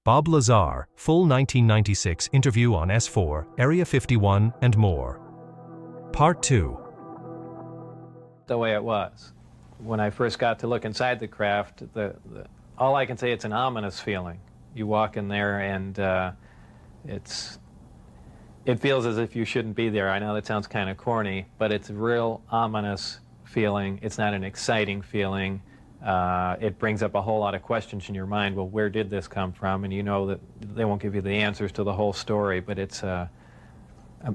Bob Lazar, full 1996 interview on S4, Area 51, and more. Part 2. The way it was. When I first got to look inside the craft, all I can say, it's an ominous feeling. You walk in there and it feels as if you shouldn't be there. I know that sounds kind of corny, but it's a real ominous feeling. It's not an exciting feeling. It brings up a whole lot of questions in your mind. Well, where did this come from? And you know that they won't give you the answers to the whole story, but it's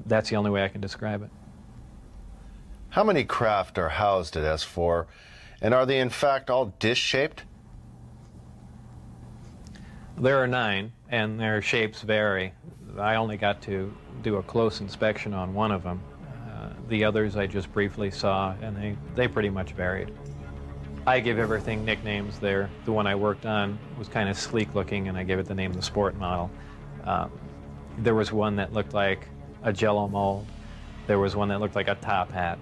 that's the only way I can describe it. How many craft are housed at S4, and are they in fact all dish-shaped? There are 9, and their shapes vary. I only got to do a close inspection on one of them. The others I just briefly saw, and they pretty much varied. I give everything nicknames there. The one I worked on was kind of sleek looking, and I gave it the name of the sport model. There was one that looked like a Jell-O mold. There was one that looked like a top hat.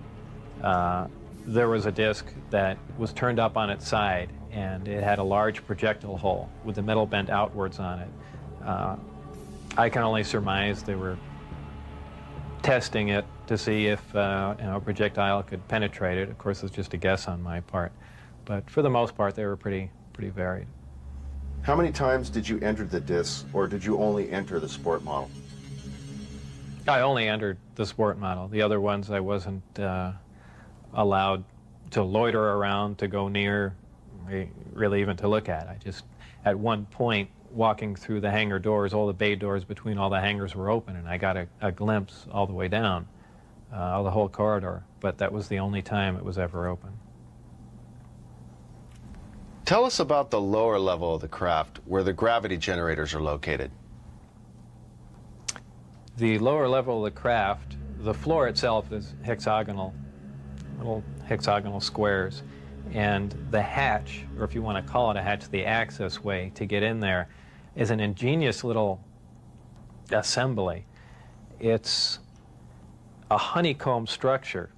There was a disc that was turned up on its side, and it had a large projectile hole with the metal bent outwards on it. I can only surmise they were testing it to see if a projectile could penetrate it. Of course, it's just a guess on my part. But for the most part, they were pretty varied. How many times did you enter the disc, or did you only enter the sport model? I only entered the sport model. The other ones I wasn't allowed to loiter around, to go near, really even to look at. I just, at one point, walking through the hangar doors, all the bay doors between all the hangars were open, and I got a glimpse all the way down, the whole corridor. But that was the only time it was ever open. Tell us about the lower level of the craft, where the gravity generators are located. The lower level of the craft, the floor itself is hexagonal, little hexagonal squares. And the hatch, or if you want to call it a hatch, the access way to get in there, is an ingenious little assembly. It's a honeycomb structure.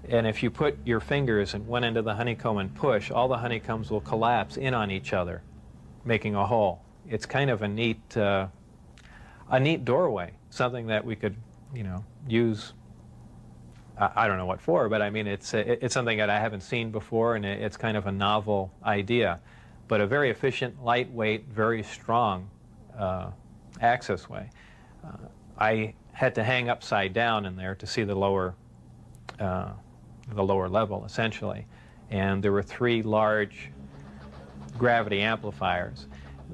And if you put your fingers in one end of the honeycomb and push, all the honeycombs will collapse in on each other, making a hole. It's kind of a neat doorway, something that we could, use. I don't know what for, but I mean, it's something that I haven't seen before, and it's kind of a novel idea, but a very efficient, lightweight, very strong access way. I had to hang upside down in there to see the lower level, essentially, and there were 3 large gravity amplifiers.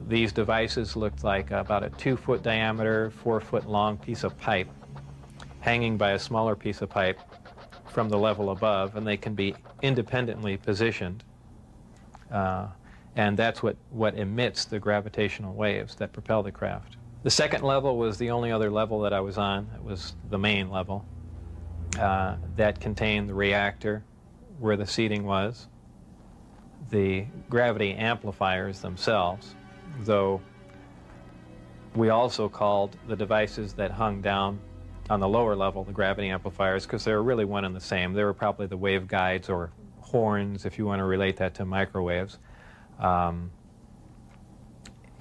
These devices looked like about a 2-foot diameter, 4-foot long piece of pipe hanging by a smaller piece of pipe from the level above, and they can be independently positioned. And that's what emits the gravitational waves that propel the craft. The second level was the only other level that I was on. It was the main level that contained the reactor, where the seating was, the gravity amplifiers themselves, though we also called the devices that hung down on the lower level the gravity amplifiers, because they were really one and the same. They were probably the waveguides or horns, if you want to relate that to microwaves.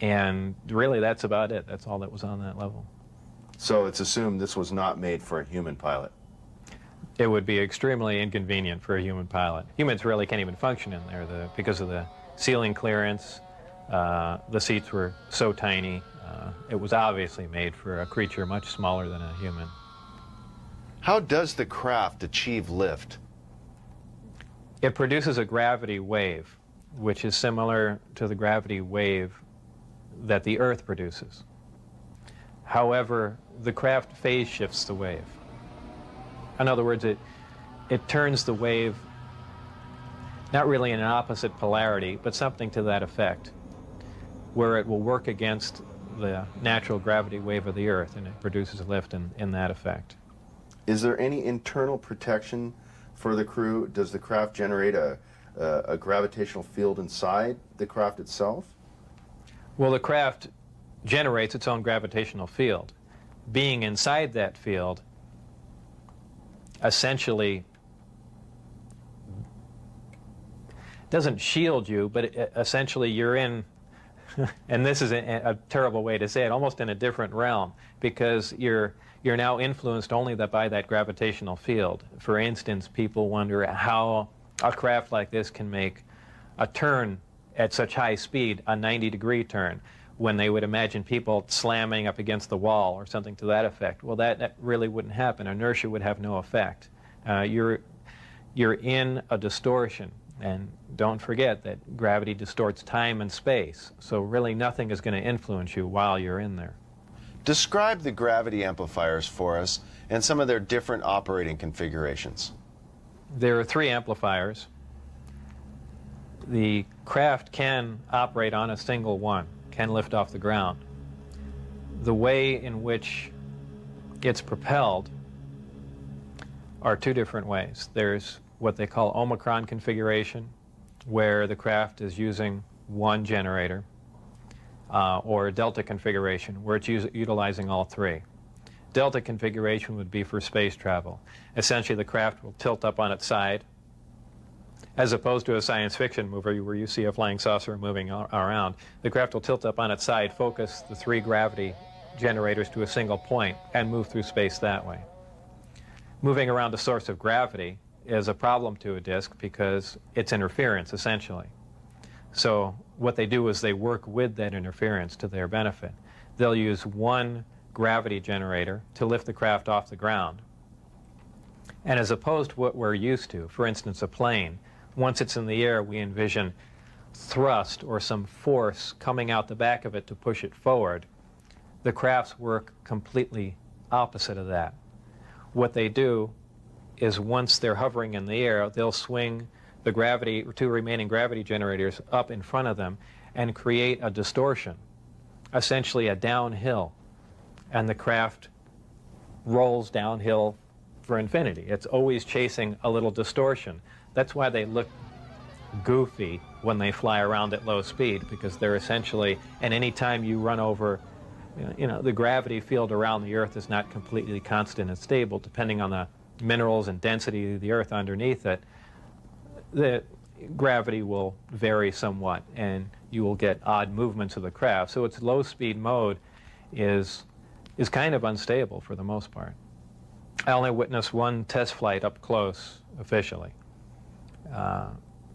And really, that's about it. That's all that was on that level. So it's assumed this was not made for a human pilot? It would be extremely inconvenient for a human pilot. Humans really can't even function in there because of the ceiling clearance. The seats were so tiny. It was obviously made for a creature much smaller than a human. How does the craft achieve lift? It produces a gravity wave, which is similar to the gravity wave that the Earth produces. However, the craft phase shifts the wave. In other words, it turns the wave not really in an opposite polarity, but something to that effect, where it will work against the natural gravity wave of the Earth, and it produces a lift in that effect. Is there any internal protection for the crew? Does the craft generate a gravitational field inside the craft itself? Well, the craft generates its own gravitational field. Being inside that field essentially doesn't shield you, but essentially you're in and this is a terrible way to say it, almost in a different realm, because you're now influenced only by that gravitational field. For instance, people wonder how a craft like this can make a turn at such high speed, a 90-degree turn, when they would imagine people slamming up against the wall or something to that effect. Well, that really wouldn't happen. Inertia would have no effect. You're in a distortion. And don't forget that gravity distorts time and space, so really nothing is going to influence you while you're in there. Describe the gravity amplifiers for us and some of their different operating configurations. There are 3 amplifiers. The craft can operate on a single one, can lift off the ground. The way in which it's propelled are 2 different ways. There's what they call Omicron configuration, where the craft is using one generator, or Delta configuration, where it's utilizing all 3. Delta configuration would be for space travel. Essentially, the craft will tilt up on its side, as opposed to a science fiction movie where you see a flying saucer moving around. The craft will tilt up on its side, focus the 3 gravity generators to a single point, and move through space that way. Moving around a source of gravity is a problem to a disk because it's interference, essentially. So what they do is they work with that interference to their benefit. They'll use one gravity generator to lift the craft off the ground. And as opposed to what we're used to, for instance, a plane, once it's in the air, we envision thrust or some force coming out the back of it to push it forward. The crafts work completely opposite of that. What they do is once they're hovering in the air, they'll swing the 2 remaining gravity generators up in front of them and create a distortion, essentially a downhill, and the craft rolls downhill for infinity. It's always chasing a little distortion. That's why they look goofy when they fly around at low speed, because they're essentially, and any time you run over, the gravity field around the Earth is not completely constant and stable, depending on the minerals and density of the Earth underneath it. The gravity will vary somewhat, and you will get odd movements of the craft. So its low-speed mode is kind of unstable for the most part. I only witnessed one test flight up close, officially.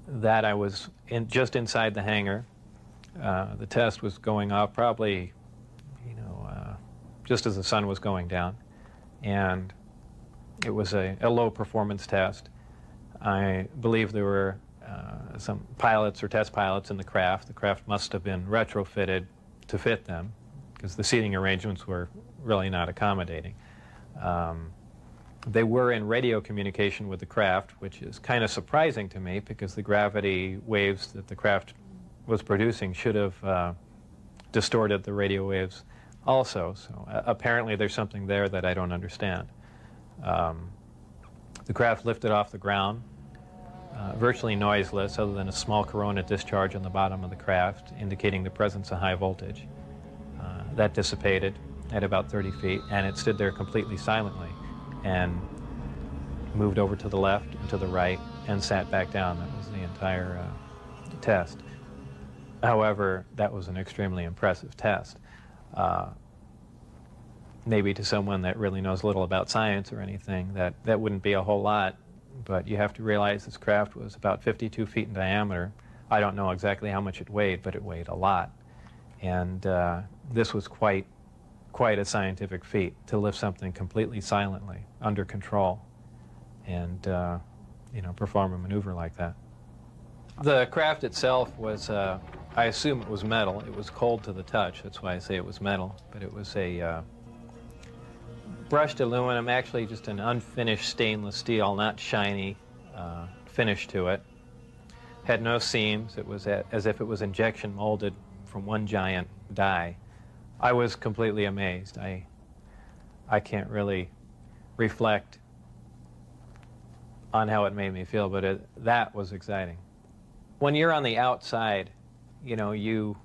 That I was just inside the hangar. The test was going off probably, just as the sun was going down, and it was a low-performance test. I believe there were some pilots or test pilots in the craft. The craft must have been retrofitted to fit them, because the seating arrangements were really not accommodating. They were in radio communication with the craft, which is kind of surprising to me, because the gravity waves that the craft was producing should have distorted the radio waves also. So apparently there's something there that I don't understand. The craft lifted off the ground, virtually noiseless, other than a small corona discharge on the bottom of the craft, indicating the presence of high voltage. That dissipated at about 30 feet, and it stood there completely silently, and moved over to the left and to the right, and sat back down. That was the entire test. However, that was an extremely impressive test. Maybe to someone that really knows little about science or anything, that wouldn't be a whole lot, but you have to realize this craft was about 52 feet in diameter. I don't know exactly how much it weighed, but it weighed a lot. And this was quite a scientific feat, to lift something completely silently, under control, and perform a maneuver like that. The craft itself was, I assume it was metal. It was cold to the touch, that's why I say it was metal, but it was a brushed aluminum, actually just an unfinished stainless steel, not shiny, finish to it. Had no seams. It was as if it was injection molded from one giant die. I was completely amazed. I can't really reflect on how it made me feel, but that was exciting. When you're on the outside, you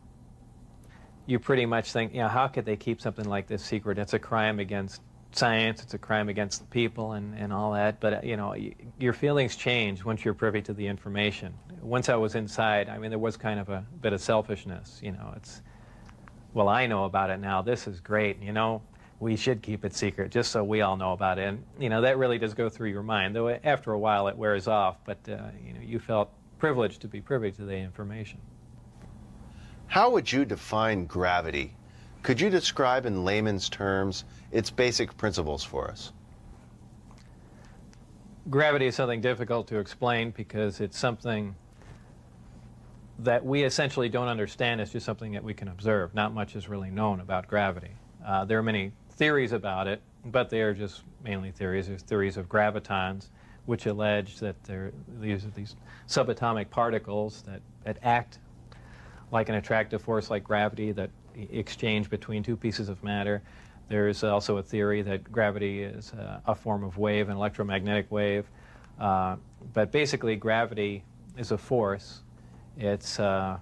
pretty much think, how could they keep something like this secret? It's a crime against science, it's a crime against the people and all that, but you know, your feelings change once you're privy to the information. Once I was inside, I mean, there was kind of a bit of selfishness, you know, it's, well, I know about it now, this is great, you know, we should keep it secret just so we all know about it. And, you know, that really does go through your mind, though after a while it wears off, but, you know, you felt privileged to be privy to the information. How would you define gravity? Could you describe in layman's terms its basic principles for us? Gravity is something difficult to explain because it's something that we essentially don't understand. It's just something that we can observe. Not much is really known about gravity. There are many theories about it, but they are just mainly theories. There's theories of gravitons, which allege that these are these subatomic particles that act like an attractive force like gravity that exchange between two pieces of matter. There's also a theory that gravity is a form of wave, an electromagnetic wave. But basically, gravity is a force. It's the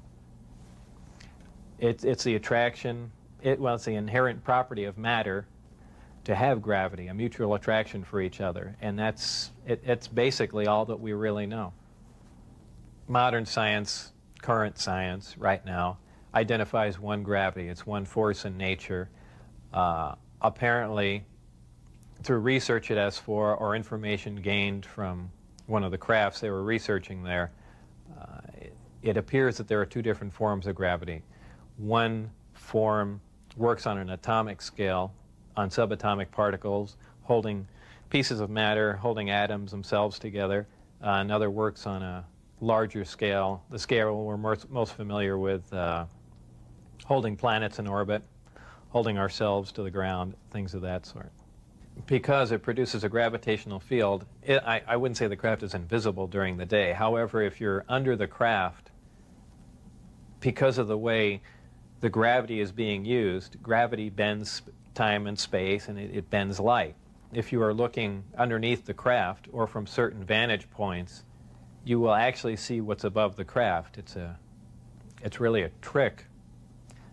attraction. Well, it's the inherent property of matter to have gravity, a mutual attraction for each other, and it's basically all that we really know. Modern science, current science, right now, identifies one gravity. It's one force in nature. Apparently, through research at S4 or information gained from one of the crafts they were researching there, it appears that there are two different forms of gravity. One form works on an atomic scale, on subatomic particles, holding pieces of matter, holding atoms themselves together. Another works on a larger scale, the scale we're most familiar with, holding planets in orbit, holding ourselves to the ground, things of that sort. Because it produces a gravitational field, I wouldn't say the craft is invisible during the day. However, if you're under the craft, because of the way the gravity is being used, gravity bends time and space, and it bends light. If you are looking underneath the craft or from certain vantage points, you will actually see what's above the craft. It's really a trick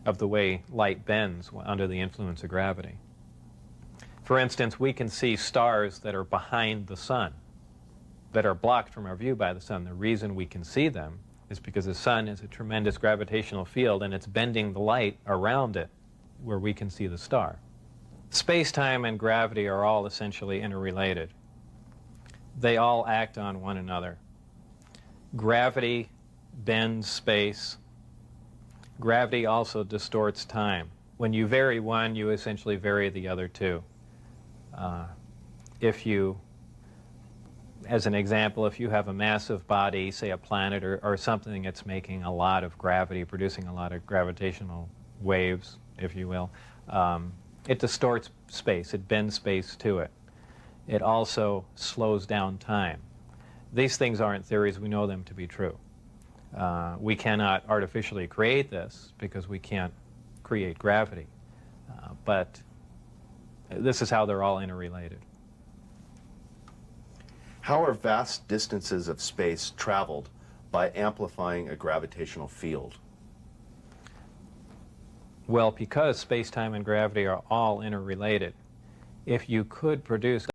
of the way light bends under the influence of gravity. For instance, we can see stars that are behind the sun, that are blocked from our view by the sun. The reason we can see them is because the sun is a tremendous gravitational field and it's bending the light around it where we can see the star. Space-time and gravity are all essentially interrelated. They all act on one another. Gravity bends space. Gravity also distorts time. When you vary one, you essentially vary the other two. As an example, if you have a massive body, say a planet or something that's making a lot of gravity, producing a lot of gravitational waves, if you will, it distorts space. It bends space to it. It also slows down time. These things aren't theories. We know them to be true. We cannot artificially create this because we can't create gravity. But this is how they're all interrelated. How are vast distances of space traveled by amplifying a gravitational field? Well, because space-time and gravity are all interrelated, if you could produce